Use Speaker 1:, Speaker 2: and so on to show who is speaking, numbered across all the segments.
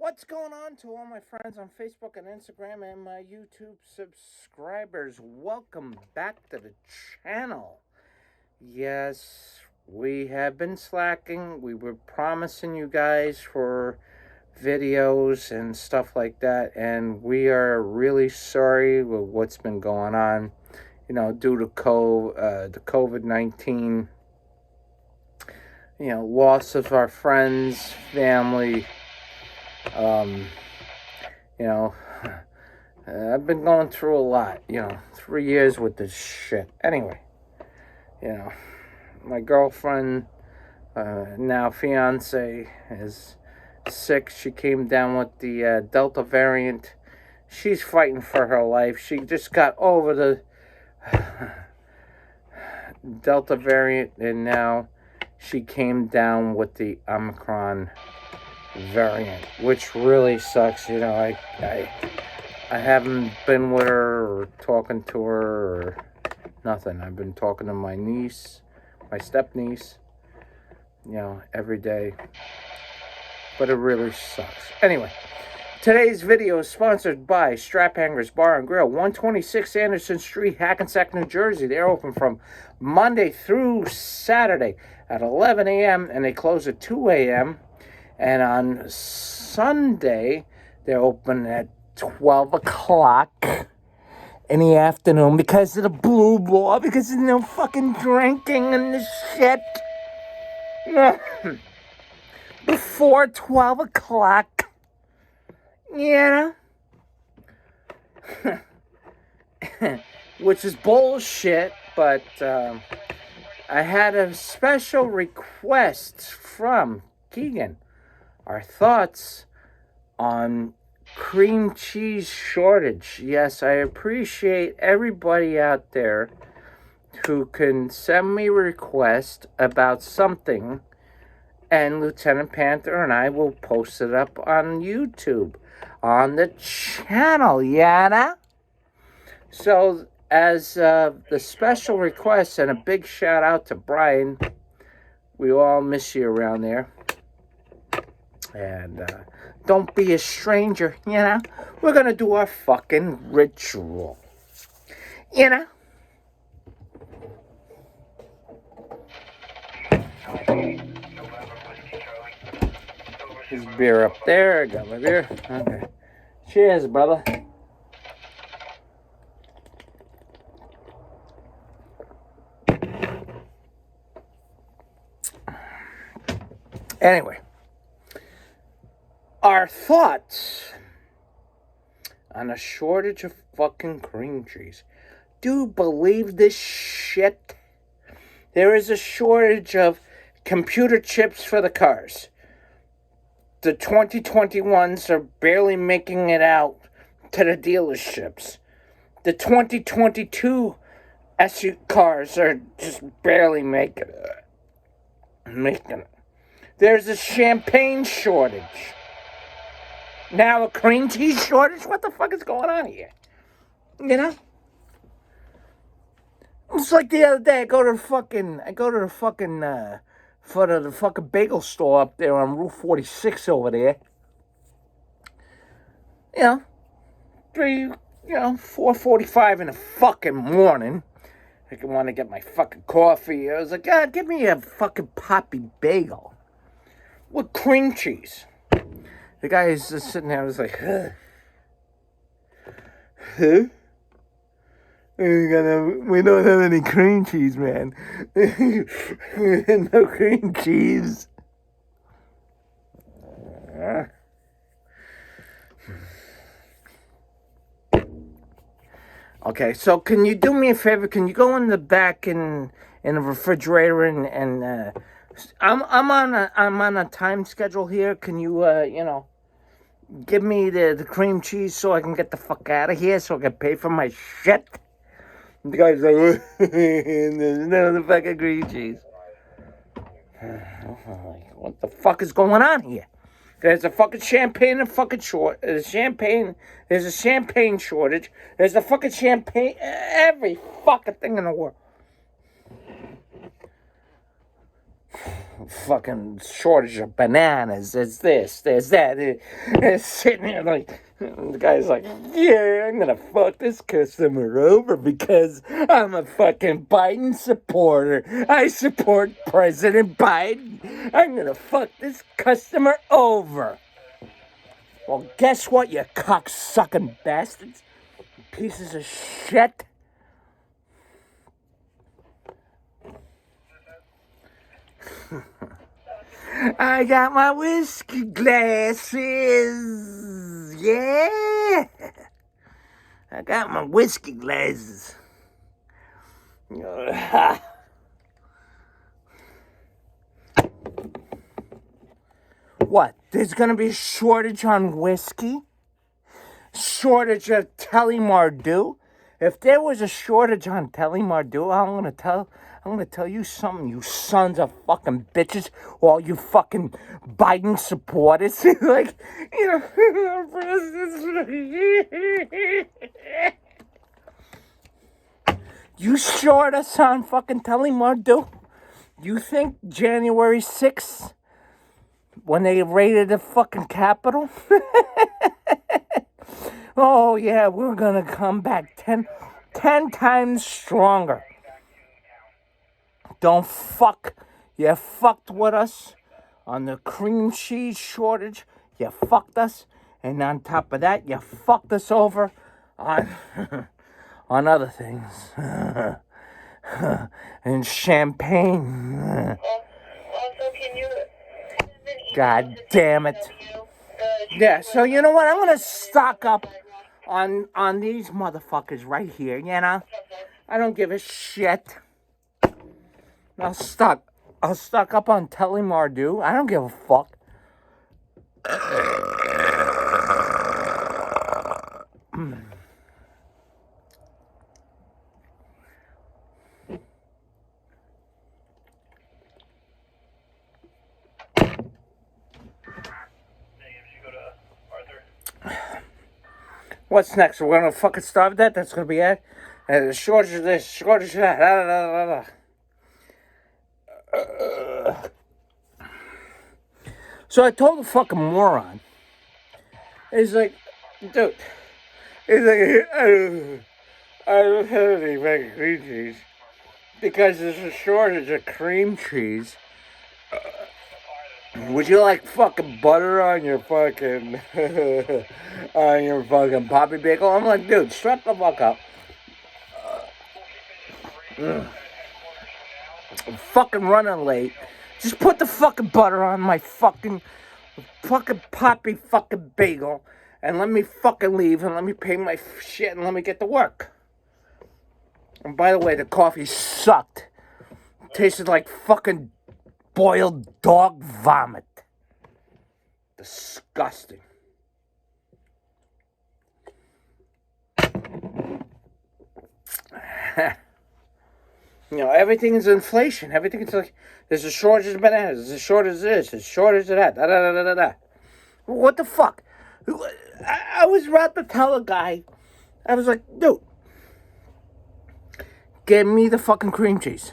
Speaker 1: What's going on to all my friends on Facebook and Instagram and my YouTube subscribers? Welcome back to the channel. Yes, we have been slacking. We were promising you guys for videos and stuff like that, and we are really sorry with what's been going on, due to the COVID-19, loss of our friends, family. I've been going through a lot, 3 years with this shit. Anyway, my girlfriend, now fiance, is sick. She came down with the Delta variant. She's fighting for her life. She just got over the Delta variant, and now she came down with the Omicron variant, which really sucks. I haven't been with her or talking to her or nothing. I've been talking to my niece, my step niece, every day, but it really sucks. Anyway, today's video is sponsored by Strap Hangers Bar and Grill, 126 Anderson Street, Hackensack, New Jersey. They're open from Monday through Saturday at 11 a.m. and they close at 2 a.m. And on Sunday, they're open at 12 o'clock in the afternoon because of the blue law, because of no fucking drinking and the shit. Before 12 o'clock, which is bullshit, but I had a special request from Keegan. Our thoughts on cream cheese shortage. Yes, I appreciate everybody out there who can send me a request about something, and Lieutenant Panther and I will post it up on YouTube, on the channel, So, as the special request, and a big shout out to Brian, we all miss you around there. And don't be a stranger, We're going to do our fucking ritual, His beer up there. I got my beer. Okay. Cheers, brother. Anyway. Our thoughts on a shortage of fucking cream cheese. Do you believe this shit? There is a shortage of computer chips for the cars. The 2021s are barely making it out to the dealerships. The 2022 SU cars are just barely making it. There's a champagne shortage. Now a cream cheese shortage? What the fuck is going on here? It's like the other day, I go to the fucking bagel store up there on Route 46 over there. 4:45 in the fucking morning. I want to get my fucking coffee. I was like, give me a fucking poppy bagel with cream cheese. The guy is just sitting there, I was like, huh? We don't have any cream cheese, man. No cream cheese. Okay, so can you do me a favor? Can you go in the back in the refrigerator and I'm on a time schedule here. Can you give me the cream cheese so I can get the fuck out of here so I can pay for my shit? The guy's like, there's no fucking cream cheese. What the fuck is going on here? There's a fucking champagne and fucking There's a champagne shortage. There's a fucking champagne. Every fucking thing in the world. fucking shortage of bananas. There's this, there's that. It's sitting there like, the guy's like, yeah, I'm gonna fuck this customer over because I'm a fucking Biden supporter. I support President Biden. I'm gonna fuck this customer over. Well, guess what, you cocksucking bastards? Pieces of shit. I got my whiskey glasses. Yeah. I got my whiskey glasses. What? There's gonna be a shortage on whiskey? Shortage of Telemardu? If there was a shortage on Telemardu, I'm gonna tell you something, you sons of fucking bitches, all you fucking Biden supporters. Like, you know, you short us on fucking Telemardu? You think January 6th, when they raided the fucking Capitol? Oh, yeah, we're gonna come back 10 times stronger. Don't fuck. You fucked with us on the cream cheese shortage. You fucked us. And on top of that, you fucked us over on, on other things. And champagne. God damn it. Yeah, so you know what? I'm going to stock up on these motherfuckers right here, you know? I don't give a shit. I'll stock up on Telemardu. I don't give a fuck. What's next? We're gonna fucking starve that? That's gonna be it? Shortage of this, shortage of that. So I told the fucking moron. He's like, dude. He's like, I don't have any fucking cream cheese because there's a shortage of cream cheese. Would you like fucking butter on your fucking poppy bagel? I'm like, dude, shut the fuck up. I'm fucking running late. Just put the fucking butter on my fucking poppy fucking bagel and let me fucking leave and let me pay my shit and let me get to work. And by the way, the coffee sucked. It tasted like fucking boiled dog vomit. Disgusting. You know, everything is inflation. Everything is like, there's a shortage of bananas, there's a shortage of this, there's a shortage of that, da. What the fuck? I was about to tell a guy, I was like, dude, give me the fucking cream cheese.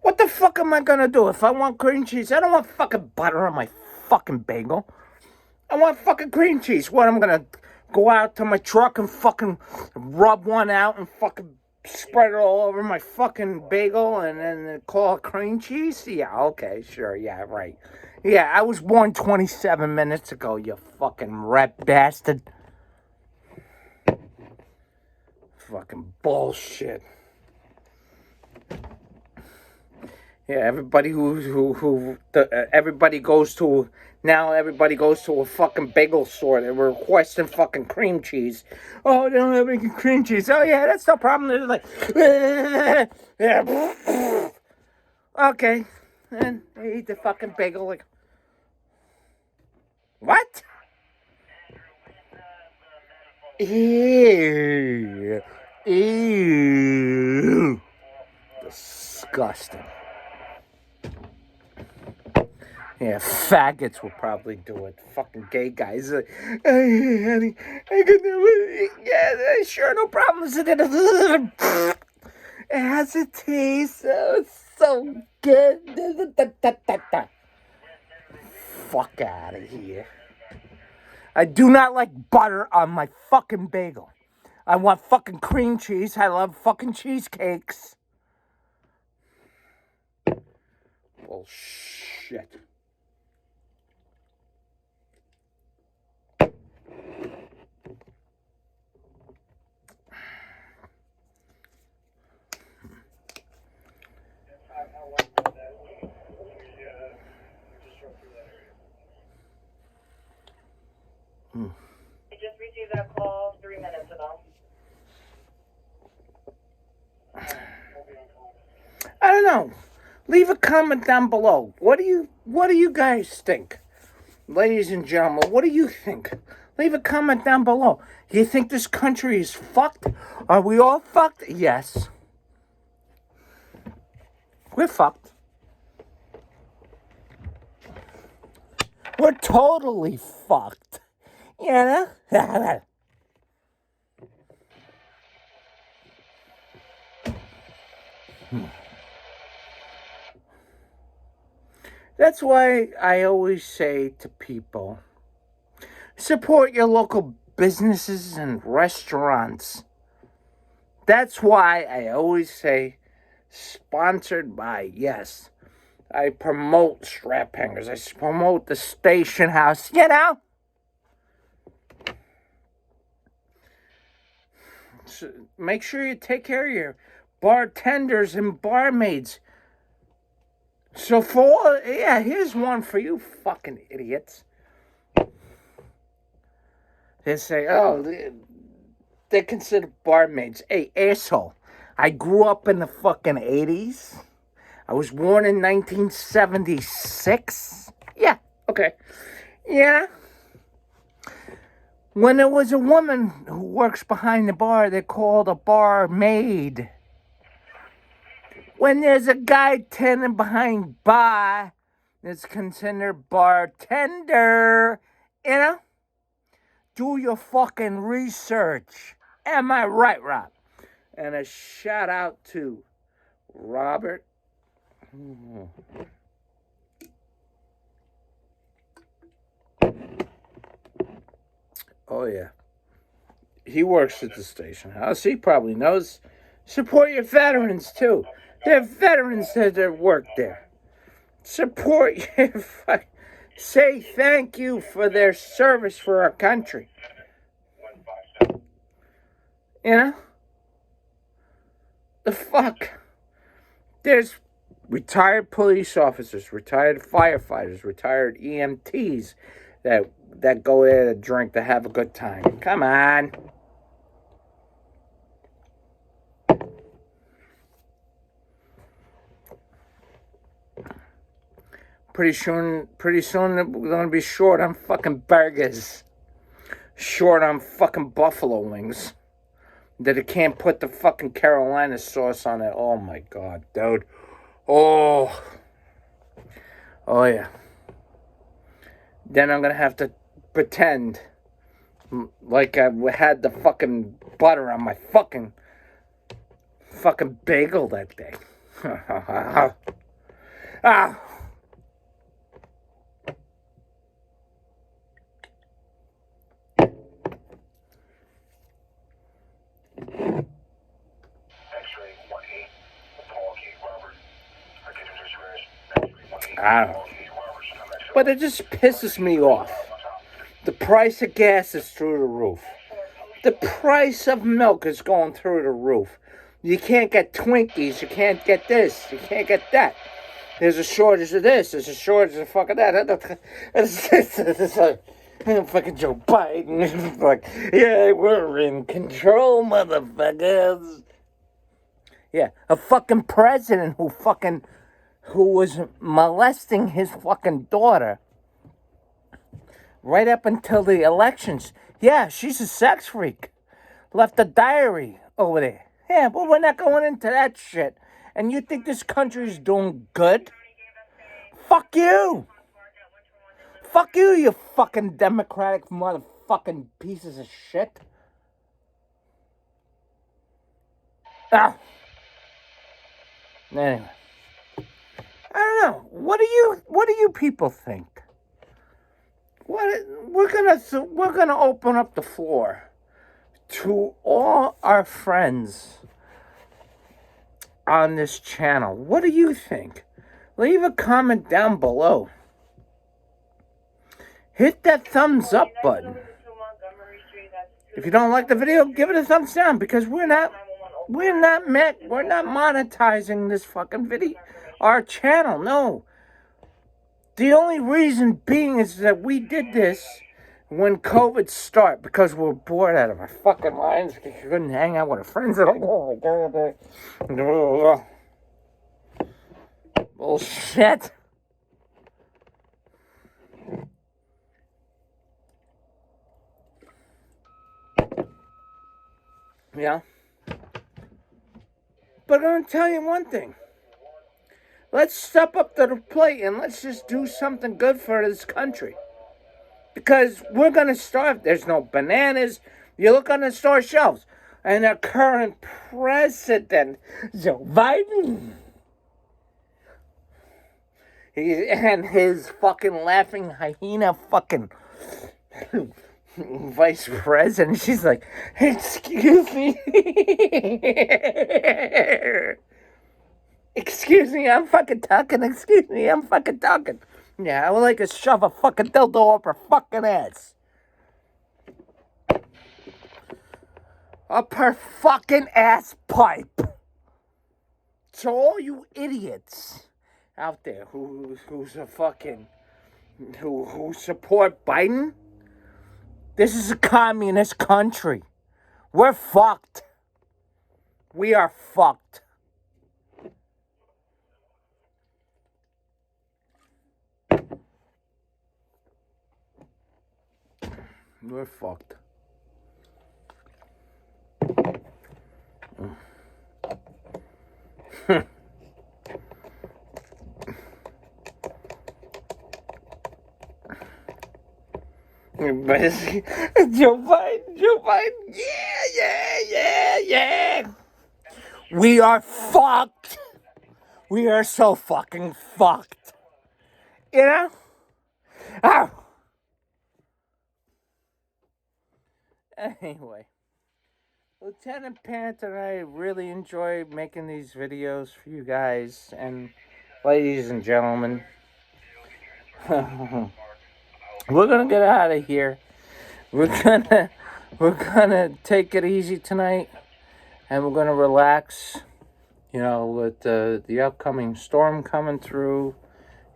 Speaker 1: What the fuck am I gonna do? If I want cream cheese, I don't want fucking butter on my fucking bagel. I want fucking cream cheese. What, I'm gonna go out to my truck and fucking rub one out and fucking spread it all over my fucking bagel and then call it cream cheese? Yeah, okay, sure, yeah, right. Yeah, I was born 27 minutes ago, you fucking rat bastard. Fucking bullshit. Yeah, everybody everybody goes to a fucking bagel store. They're requesting fucking cream cheese. Oh, they don't have any cream cheese. Oh yeah, that's no problem. They're like, yeah, okay, and they eat the fucking bagel. Like, what? Ew, disgusting. Yeah, faggots will probably do it. Fucking gay guys. Hey, honey, I can do it. Yeah, sure, no problems. It has a taste. Oh, it's so Fuck out of here. I do not like butter on my fucking bagel. I want fucking cream cheese. I love fucking cheesecakes. Bullshit.
Speaker 2: I just received that call 3 minutes ago.
Speaker 1: I don't know. Leave a comment down below. What do you guys think? Ladies and gentlemen, what do you think? Leave a comment down below. You think this country is fucked? Are we all fucked? Yes. We're fucked. We're totally fucked. You know? That's why I always say to people, support your local businesses and restaurants. That's why I always say, sponsored by, yes. I promote strap hangers. I promote the station house, you know? So make sure you take care of your bartenders and barmaids. So here's one for you fucking idiots. They say, they're considered barmaids. Hey, asshole. I grew up in the fucking 80s. I was born in 1976. Yeah, okay. Yeah. When there was a woman who works behind the bar, they're called a barmaid. When there's a guy tending behind bar, it's considered bartender. You know? Do your fucking research. Am I right, Rob? And a shout out to Robert. Oh, yeah. He works at the station house. He probably knows. Support your veterans, too. There are veterans that work there. Support your... Say thank you for their service for our country. You know? The fuck? There's retired police officers, retired firefighters, retired EMTs that go there to drink to have a good time. Come on. Pretty soon we're going to be short on fucking burgers. Short on fucking buffalo wings. That it can't put the fucking Carolina sauce on it. Oh my God, dude. Oh yeah. Then I'm going to have to pretend like I had the fucking butter on my fucking bagel that day. Ah. I don't know. But it just pisses me off. The price of gas is through the roof. The price of milk is going through the roof. You can't get Twinkies. You can't get this. You can't get that. There's a shortage of this. There's a shortage of fucking that. It's like fucking Joe Biden. Like, yeah, we're in control, motherfuckers. Yeah, a fucking president who was molesting his fucking daughter right up until the elections. Yeah, she's a sex freak. Left a diary over there. Yeah, but we're not going into that shit. And you think this country's doing good? Fuck you. Fuck you, you fucking Democratic motherfucking pieces of shit. Ah. Anyway. I don't know. What do you people think? We're gonna open up the floor to all our friends on this channel. What do you think? Leave a comment down below. Hit that thumbs up button. If you don't like the video, give it a thumbs down, because we're not monetizing this fucking video, our channel. No. The only reason being is that we did this when COVID started, because we're bored out of our fucking minds. We couldn't hang out with our friends. Oh my God. Bullshit. Yeah. But I'm going to tell you one thing. Let's step up to the plate and let's just do something good for this country. Because we're going to starve. There's no bananas. You look on the store shelves, and the current president, Joe Biden, and his fucking laughing hyena fucking vice president, she's like, excuse me. Excuse me, I'm fucking talking. Excuse me, I'm fucking talking. Yeah, I would like to shove a fucking dildo up her fucking ass. Up her fucking ass pipe. So all you idiots out there who's a fucking who support Biden, this is a communist country. We're fucked. We are fucked. We're fucked. Joe Biden, yeah. We are fucked. We are so fucking fucked. You know? Oh. Anyway, Lieutenant Panther and I really enjoy making these videos for you guys, and ladies and gentlemen, we're gonna get out of here. We're gonna take it easy tonight, and we're gonna relax. You know, with the upcoming storm coming through,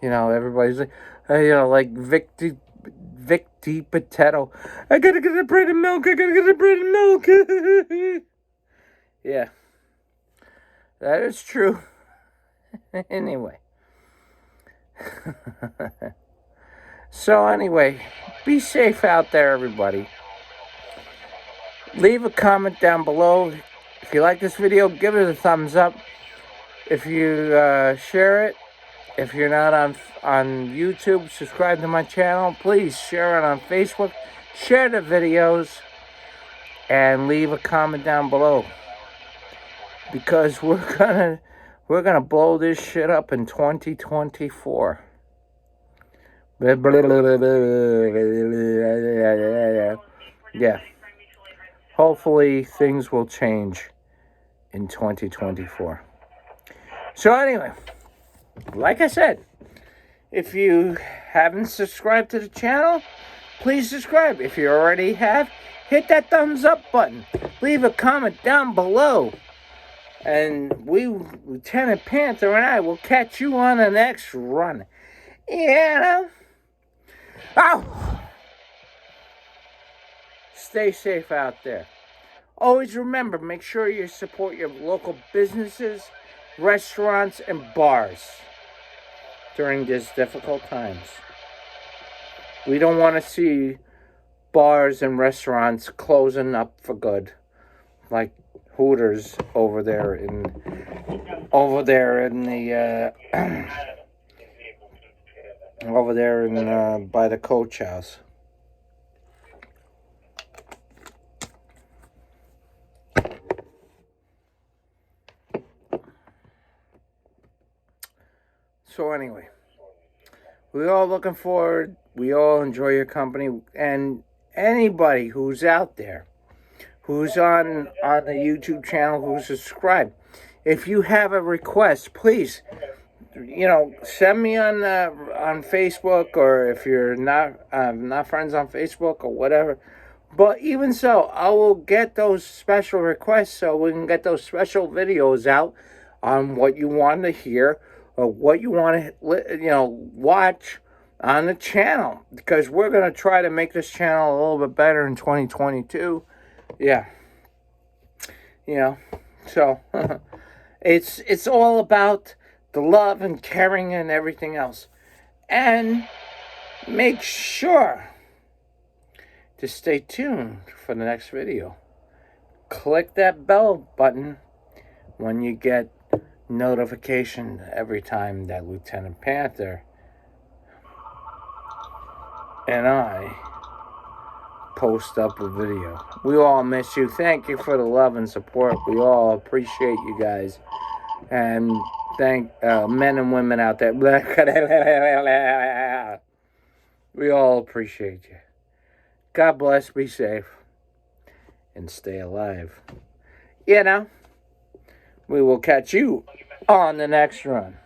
Speaker 1: you know, everybody's like, like Vic Potato. I gotta get a bread and milk. Yeah, that is true. Anyway. So anyway, be safe out there, everybody. Leave a comment down below. If you like this video, give it a thumbs up. If you share it, if you're not on YouTube, subscribe to my channel. Please share it on Facebook. Share the videos. And leave a comment down below. Because we're gonna blow this shit up in 2024. Yeah. Hopefully things will change in 2024. So anyway, like I said, if you haven't subscribed to the channel, please subscribe. If you already have, hit that thumbs up button. Leave a comment down below. And we, Lieutenant Panther and I, will catch you on the next run. You know? Oh! Stay safe out there. Always remember, make sure you support your local businesses, restaurants, and bars during these difficult times. We don't want to see bars and restaurants closing up for good, like Hooters over there in the over there in by the coach house. So anyway, we all looking forward. We all enjoy your company, and anybody who's out there, who's on the YouTube channel, who's subscribed, if you have a request, please, send me on Facebook, or if you're not friends on Facebook or whatever. But even so, I will get those special requests so we can get those special videos out on what you want to hear or what you want to, watch on the channel. Because we're going to try to make this channel a little bit better in 2022. Yeah. So it's all about the love and caring and everything else. And make sure to stay tuned for the next video. Click that bell button when you get notification every time that Lieutenant Panther and I post up a video. We all miss you. Thank you for the love and support. We all appreciate you guys. And thank men and women out there. We all appreciate you. God bless, be safe, and stay alive. We will catch you on the next run.